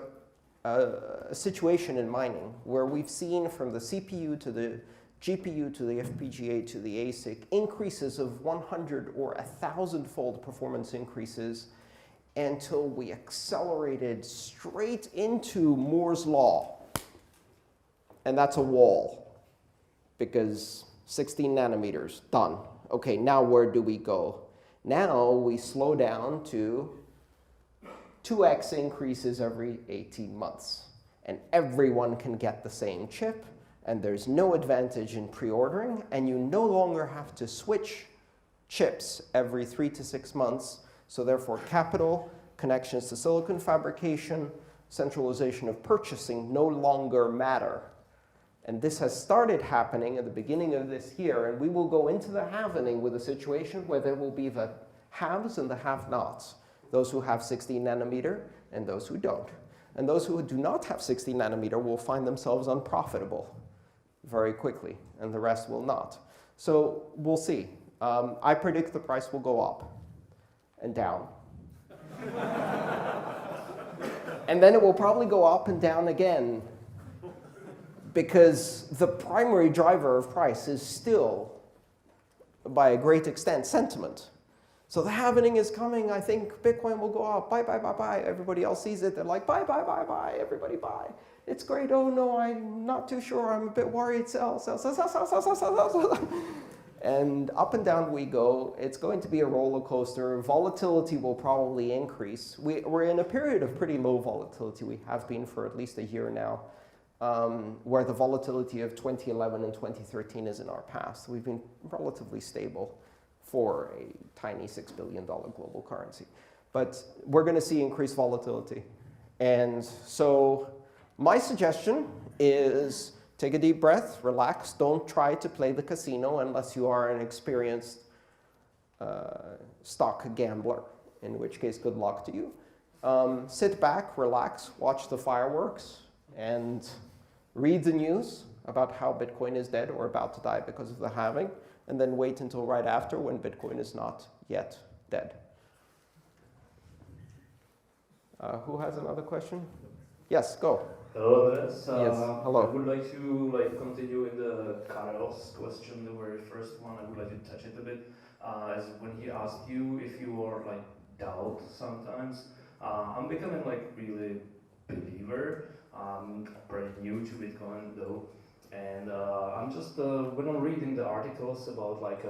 [SPEAKER 1] a situation in mining where we've seen from the CPU to the GPU to the FPGA to the ASIC increases of 100 or 1,000-fold performance increases until we accelerated straight into Moore's law. And that's a wall, because 16 nanometers, done. Okay, now where do we go? Now we slow down to 2x increases every 18 months. And everyone can get the same chip, and there's no advantage in pre-ordering, and you no longer have to switch chips every 3 to 6 months. So therefore, capital, connections to silicon fabrication, centralization of purchasing no longer matter. And this has started happening at the beginning of this year, and we will go into the halvening with a situation where there will be the haves and the have-nots, those who have 16 nanometer and those who don't. And those who do not have 16 nanometer will find themselves unprofitable very quickly, and the rest will not. So we'll see. I predict the price will go up and down. And then it will probably go up and down again, because the primary driver of price is still, by a great extent, sentiment. So the halvening is coming. I think Bitcoin will go up. Buy, buy, buy, buy. Everybody else sees it. They're like, buy, buy, buy, buy. Everybody buy. It's great. Oh, no, I'm not too sure. I'm a bit worried. Sell, sell, sell, sell, sell, sell, sell, sell, sell. And up and down we go. It's going to be a roller coaster. Volatility will probably increase. We're in a period of pretty low volatility. We have been for at least a year now, where the volatility of 2011 and 2013 is in our past. We've been relatively stable for a tiny $6 billion global currency. But we're going to see increased volatility. And so my suggestion is take a deep breath, relax. Don't try to play the casino unless you are an experienced stock gambler, in which case, good luck to you. Sit back, relax, watch the fireworks, and read the news about how Bitcoin is dead or about to die because of the halving, and then wait until right after when Bitcoin is not yet dead. Who has another question? Yes, go.
[SPEAKER 9] Hello, Andreas.
[SPEAKER 1] Yes, hello.
[SPEAKER 9] I would like to continue in the Carlos question, the very first one. I would like to touch it a bit. As when he asked you if you are doubt sometimes. I'm becoming really believer. I'm pretty new to Bitcoin though, and I'm I'm just when I'm reading the articles about like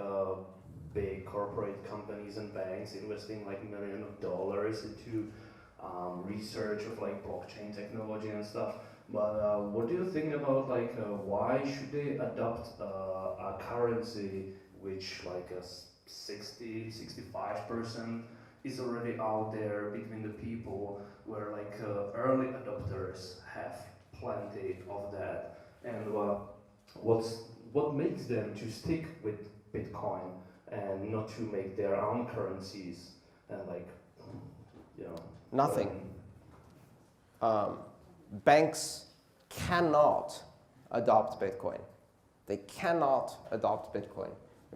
[SPEAKER 9] big corporate companies and banks investing like millions of dollars into research of like blockchain technology and stuff. But what do you think about like why should they adopt a currency which like a 65% is already out there between the people, where like early adopters have plenty of that, and what makes them to stick with Bitcoin and not to make their own currencies and like, you know,
[SPEAKER 1] Nothing. Banks cannot adopt Bitcoin. They cannot adopt Bitcoin.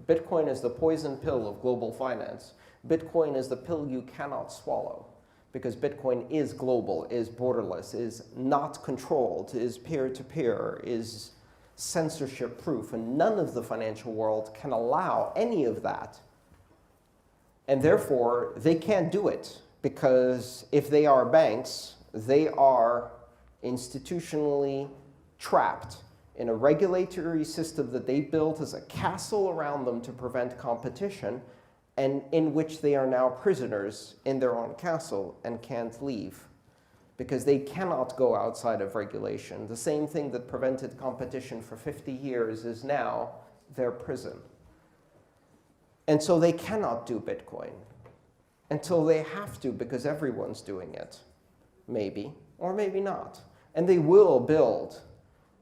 [SPEAKER 1] Bitcoin is the poison pill of global finance. Bitcoin is the pill you cannot swallow, because Bitcoin is global, is borderless, is not controlled, is peer-to-peer, is censorship-proof, and none of the financial world can allow any of that. And therefore, they can't do it, because if they are banks, they are institutionally trapped in a regulatory system that they built as a castle around them to prevent competition, and in which they are now prisoners in their own castle and can't leave, because they cannot go outside of regulation. The same thing that prevented competition for 50 years is now their prison. And so they cannot do Bitcoin until they have to, because everyone's doing it. Maybe, or maybe not. And they will build.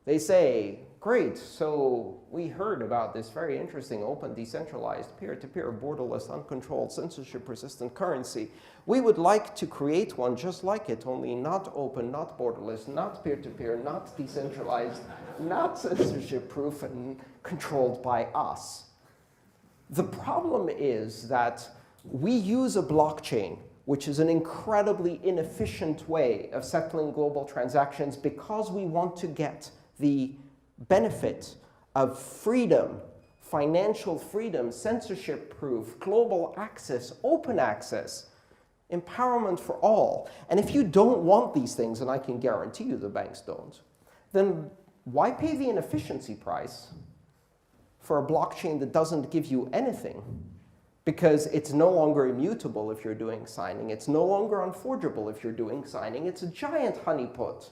[SPEAKER 1] They say, great, so we heard about this very interesting, open, decentralized, peer-to-peer, borderless, uncontrolled, censorship-resistant currency. We would like to create one just like it, only not open, not borderless, not peer-to-peer, not decentralized, not censorship-proof, and controlled by us. The problem is that we use a blockchain, which is an incredibly inefficient way of settling global transactions, because we want to get the benefit of freedom, financial freedom, censorship-proof, global access, open access, empowerment for all. And if you don't want these things, and I can guarantee you the banks don't, then why pay the inefficiency price for a blockchain that doesn't give you anything? Because it's no longer immutable if you're doing signing. It's no longer unforgeable if you're doing signing. It's a giant honeypot.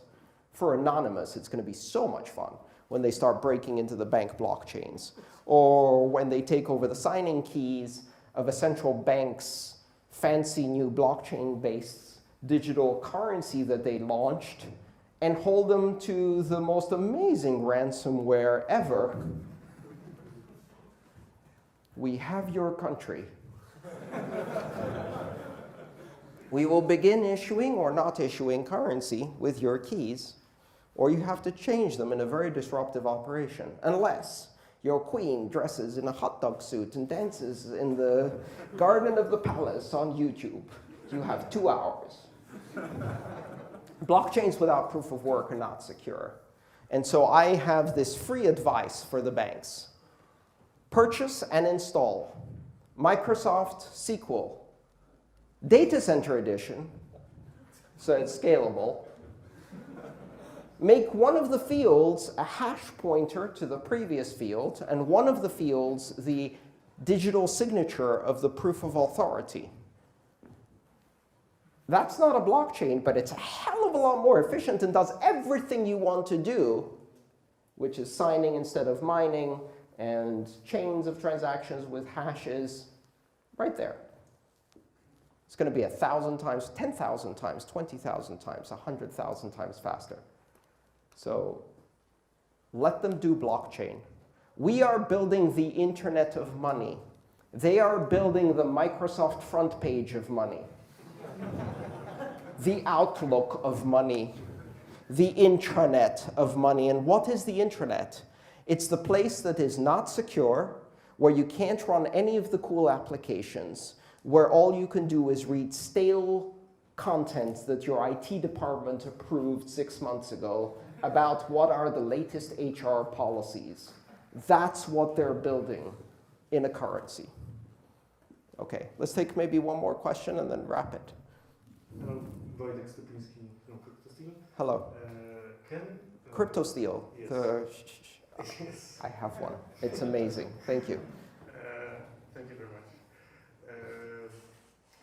[SPEAKER 1] For Anonymous, it's going to be so much fun when they start breaking into the bank blockchains, or when they take over the signing keys of a central bank's fancy new blockchain-based digital currency that they launched, and hold them to the most amazing ransomware ever. We have your country. We will begin issuing or not issuing currency with your keys, or you have to change them in a very disruptive operation, unless your queen dresses in a hot dog suit and dances in the garden of the palace on YouTube. You have 2 hours. Blockchains without proof of work are not secure. And so I have this free advice for the banks. Purchase and install Microsoft SQL Data Center Edition, so it's scalable. Make one of the fields a hash pointer to the previous field, and one of the fields the digital signature of the proof of authority. That's not a blockchain, but it's a hell of a lot more efficient and does everything you want to do, which is signing instead of mining, and chains of transactions with hashes right there. It's going to be 1,000 times, 10,000 times, 20,000 times, 100,000 times faster. So let them do blockchain. We are building the Internet of money. They are building the Microsoft front page of money, the Outlook of money, the intranet of money. And what is the intranet? It's the place that is not secure, where you can't run any of the cool applications, where all you can do is read stale content that your IT department approved 6 months ago about what are the latest HR policies. That's what they're building in a currency. OK, let's take maybe one more question and then wrap it.
[SPEAKER 10] Wojtek Stepinski from CryptoSteel.
[SPEAKER 1] Hello.
[SPEAKER 10] Can
[SPEAKER 1] CryptoSteel.
[SPEAKER 10] Yes.
[SPEAKER 4] Yes.
[SPEAKER 1] I have one. It's amazing. Thank you.
[SPEAKER 10] Thank you very much.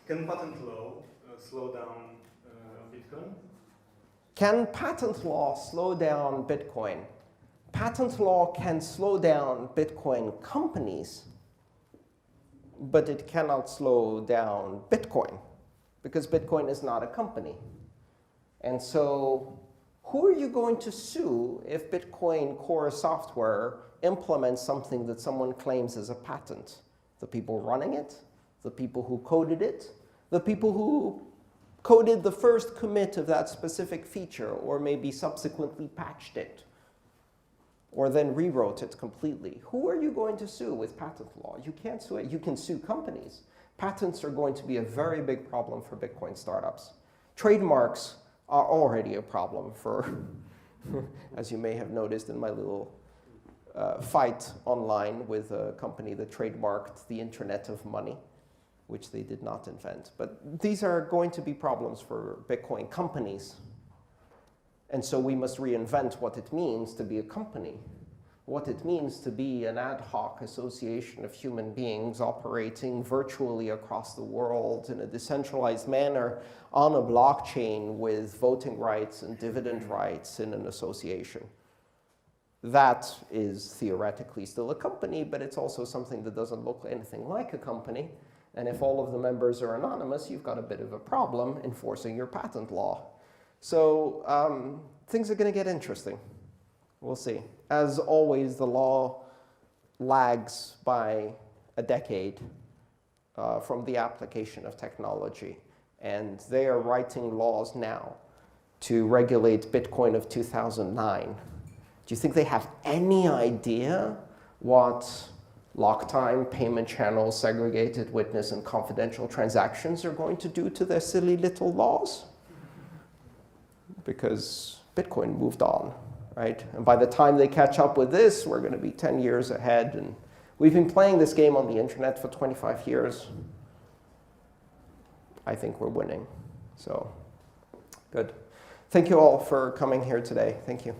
[SPEAKER 10] Can patent law slow down Bitcoin?
[SPEAKER 1] Can patent law slow down Bitcoin? Patent law can slow down Bitcoin companies, but it cannot slow down Bitcoin, because Bitcoin is not a company. And so who are you going to sue if Bitcoin Core software implements something that someone claims is a patent? The people running it? The people who coded it? The people who coded the first commit of that specific feature, or maybe subsequently patched it, or then rewrote it completely? Who are you going to sue with patent law? You can't sue it. You can sue companies. Patents are going to be a very big problem for Bitcoin startups. Trademarks are already a problem for, as you may have noticed in my little fight online with a company that trademarked the Internet of Money, which they did not invent. But these are going to be problems for Bitcoin companies. And so we must reinvent what it means to be a company, what it means to be an ad hoc association of human beings operating virtually across the world in a decentralized manner on a blockchain with voting rights and dividend rights in an association. That is theoretically still a company, but it's also something that doesn't look anything like a company. And if all of the members are anonymous, you've got a bit of a problem enforcing your patent law. So things are going to get interesting. We'll see. As always, the law lags by a decade from the application of technology. And they are writing laws now to regulate Bitcoin of 2009. Do you think they have any idea what lock time, payment channels, segregated witness, and confidential transactions are going to do to their silly little laws? Because Bitcoin moved on, right? And by the time they catch up with this, we're going to be 10 years ahead. And we've been playing this game on the internet for 25 years. I think we're winning. So, good. Thank you all for coming here today. Thank you.